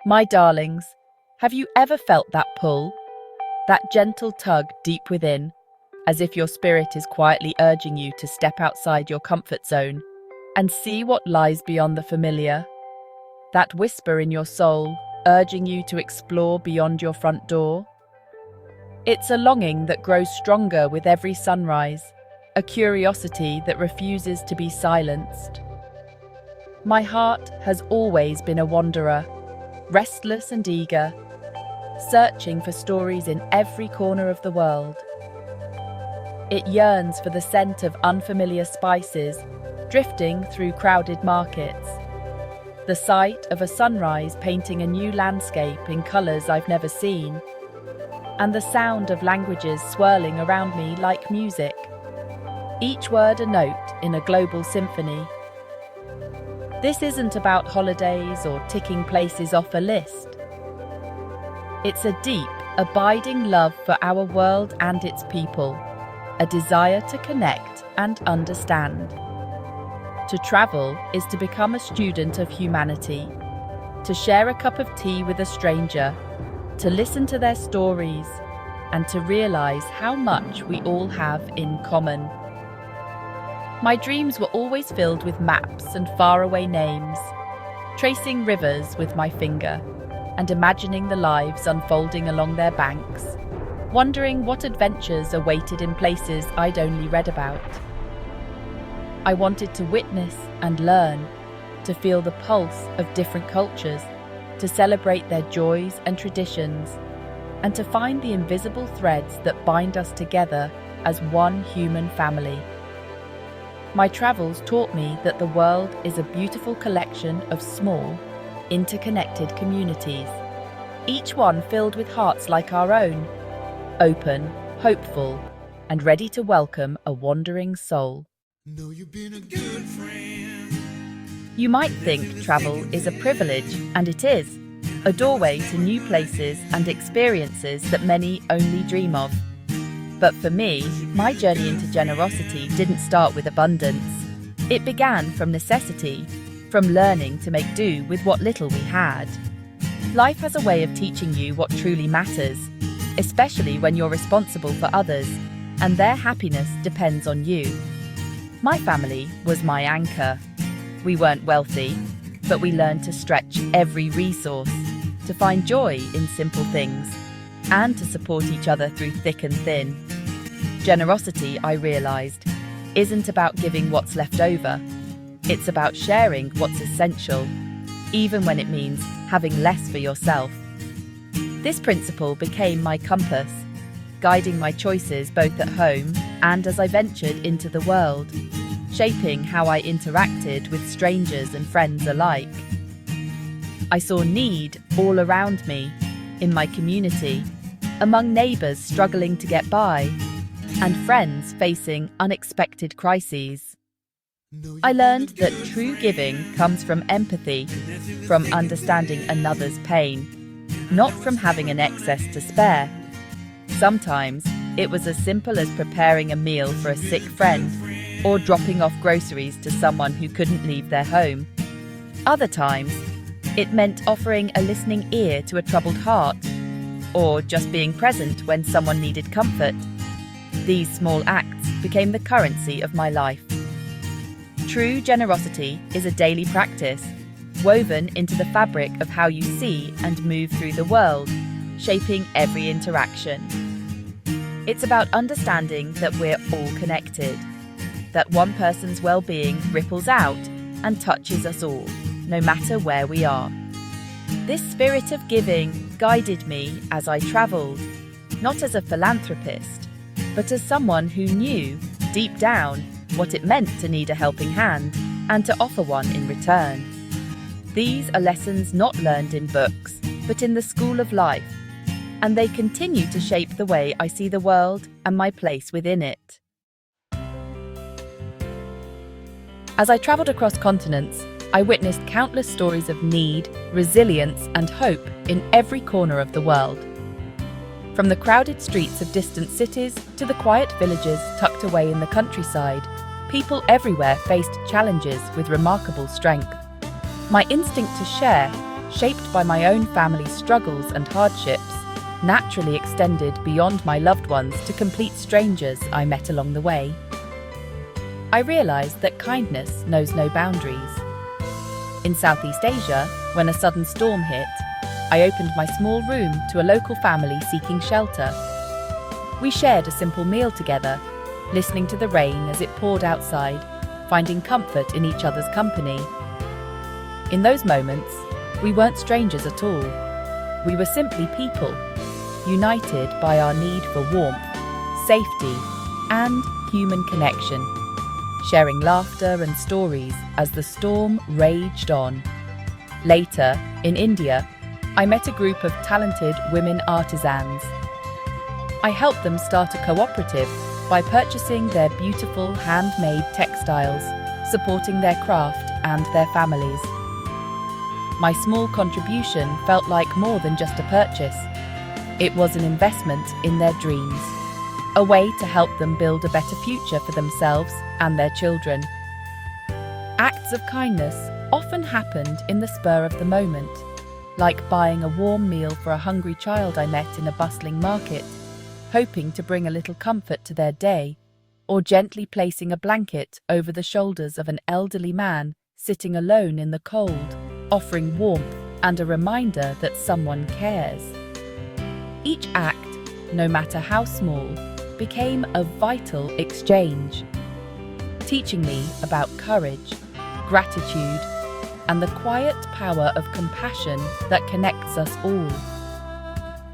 My darlings, have you ever felt that pull? That gentle tug deep within, as if your spirit is quietly urging you to step outside your comfort zone and see what lies beyond the familiar? That whisper in your soul, urging you to explore beyond your front door? It's a longing that grows stronger with every sunrise, a curiosity that refuses to be silenced. My heart has always been a wanderer, restless and eager, searching for stories in every corner of the world. It yearns for the scent of unfamiliar spices drifting through crowded markets, the sight of a sunrise painting a new landscape in colours I've never seen, and the sound of languages swirling around me like music, each word a note in a global symphony. This isn't about holidays or ticking places off a list. It's a deep, abiding love for our world and its people, a desire to connect and understand. To travel is to become a student of humanity, to share a cup of tea with a stranger, to listen to their stories, and to realize how much we all have in common. My dreams were always filled with maps and faraway names, tracing rivers with my finger and imagining the lives unfolding along their banks, wondering what adventures awaited in places I'd only read about. I wanted to witness and learn, to feel the pulse of different cultures, to celebrate their joys and traditions, and to find the invisible threads that bind us together as one human family. My travels taught me that the world is a beautiful collection of small, interconnected communities, each one filled with hearts like our own, open, hopeful, and ready to welcome a wandering soul. Know you've been a good friend. You might think travel is a privilege, and it is, a doorway to new places and experiences that many only dream of. But for me, my journey into generosity didn't start with abundance. It began from necessity, from learning to make do with what little we had. Life has a way of teaching you what truly matters, especially when you're responsible for others, and their happiness depends on you. My family was my anchor. We weren't wealthy, but we learned to stretch every resource, to find joy in simple things, and to support each other through thick and thin. Generosity, I realized, isn't about giving what's left over. It's about sharing what's essential, even when it means having less for yourself. This principle became my compass, guiding my choices both at home and as I ventured into the world, shaping how I interacted with strangers and friends alike. I saw need all around me, in my community, among neighbours struggling to get by, and friends facing unexpected crises. I learned that true giving comes from empathy, from understanding another's pain, not from having an excess to spare. Sometimes it was as simple as preparing a meal for a sick friend or dropping off groceries to someone who couldn't leave their home. Other times, it meant offering a listening ear to a troubled heart, or just being present when someone needed comfort. These small acts became the currency of my life. True generosity is a daily practice, woven into the fabric of how you see and move through the world, shaping every interaction. It's about understanding that we're all connected, that one person's well-being ripples out and touches us all, no matter where we are. This spirit of giving guided me as I travelled, not as a philanthropist, but as someone who knew, deep down, what it meant to need a helping hand and to offer one in return. These are lessons not learned in books, but in the school of life, and they continue to shape the way I see the world and my place within it. As I travelled across continents, I witnessed countless stories of need, resilience, and hope in every corner of the world. From the crowded streets of distant cities to the quiet villages tucked away in the countryside, people everywhere faced challenges with remarkable strength. My instinct to share shaped by my own family's struggles and hardships, naturally extended beyond my loved ones to complete strangers I met along the way. I realized that kindness knows no boundaries. In Southeast Asia, when a sudden storm hit, I opened my small room to a local family seeking shelter. We shared a simple meal together, listening to the rain as it poured outside, finding comfort in each other's company. In those moments, we weren't strangers at all. We were simply people, united by our need for warmth, safety, and human connection, sharing laughter and stories as the storm raged on. Later, in India, I met a group of talented women artisans. I helped them start a cooperative by purchasing their beautiful handmade textiles, supporting their craft and their families. My small contribution felt like more than just a purchase. It was an investment in their dreams, a way to help them build a better future for themselves and their children. Acts of kindness often happened in the spur of the moment, like buying a warm meal for a hungry child I met in a bustling market, hoping to bring a little comfort to their day, or gently placing a blanket over the shoulders of an elderly man sitting alone in the cold, offering warmth and a reminder that someone cares. Each act, no matter how small, became a vital exchange, teaching me about courage, gratitude, and the quiet power of compassion that connects us all.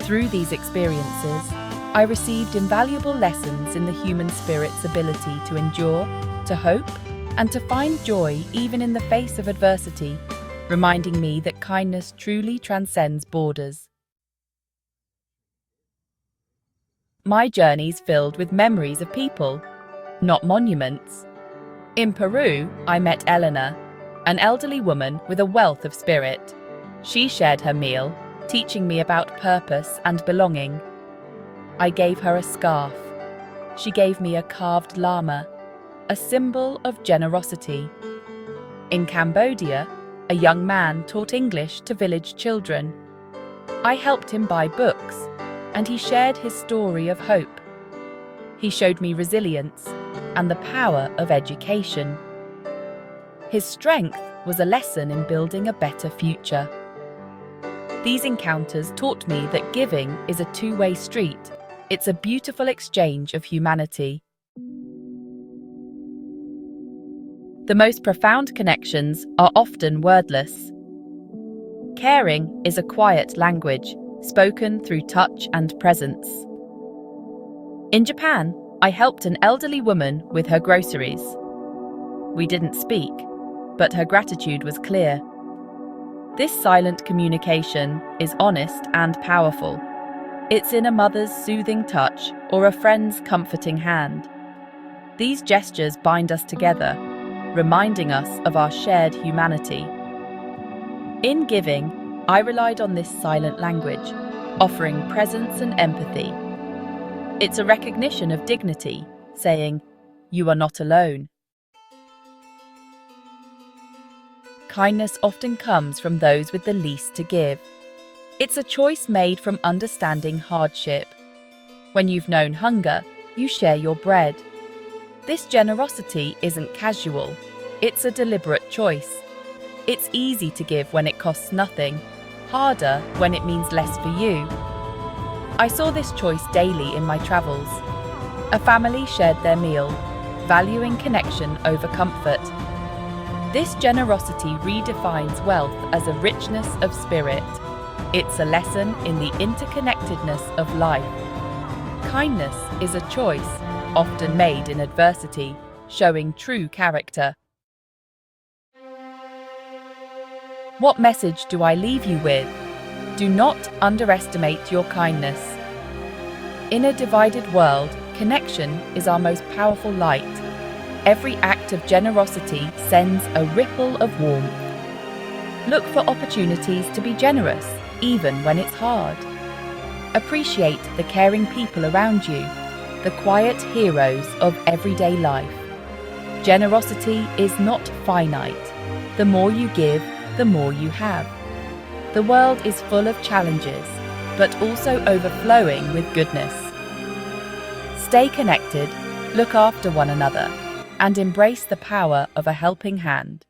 Through these experiences, I received invaluable lessons in the human spirit's ability to endure, to hope, and to find joy even in the face of adversity, reminding me that kindness truly transcends borders. My journey's filled with memories of people, not monuments. In Peru, I met Elena, an elderly woman with a wealth of spirit. She shared her meal, teaching me about purpose and belonging. I gave her a scarf. She gave me a carved llama, a symbol of generosity. In Cambodia, a young man taught English to village children. I helped him buy books, and he shared his story of hope. He showed me resilience and the power of education. His strength was a lesson in building a better future. These encounters taught me that giving is a two-way street. It's a beautiful exchange of humanity. The most profound connections are often wordless. Caring is a quiet language, spoken through touch and presence. In Japan, I helped an elderly woman with her groceries. We didn't speak, but her gratitude was clear. This silent communication is honest and powerful. It's in a mother's soothing touch or a friend's comforting hand. These gestures bind us together, reminding us of our shared humanity. In giving, I relied on this silent language, offering presence and empathy. It's a recognition of dignity, saying, "You are not alone." Kindness often comes from those with the least to give. It's a choice made from understanding hardship. When you've known hunger, you share your bread. This generosity isn't casual, it's a deliberate choice. It's easy to give when it costs nothing, harder when it means less for you. I saw this choice daily in my travels. A family shared their meal, valuing connection over comfort. This generosity redefines wealth as a richness of spirit. It's a lesson in the interconnectedness of life. Kindness is a choice, often made in adversity, showing true character. What message do I leave you with? Do not underestimate your kindness. In a divided world, connection is our most powerful light. Every act of generosity sends a ripple of warmth. Look for opportunities to be generous, even when it's hard. Appreciate the caring people around you, the quiet heroes of everyday life. Generosity is not finite. The more you give, the more you have. The world is full of challenges, but also overflowing with goodness. Stay connected, look after one another, and embrace the power of a helping hand.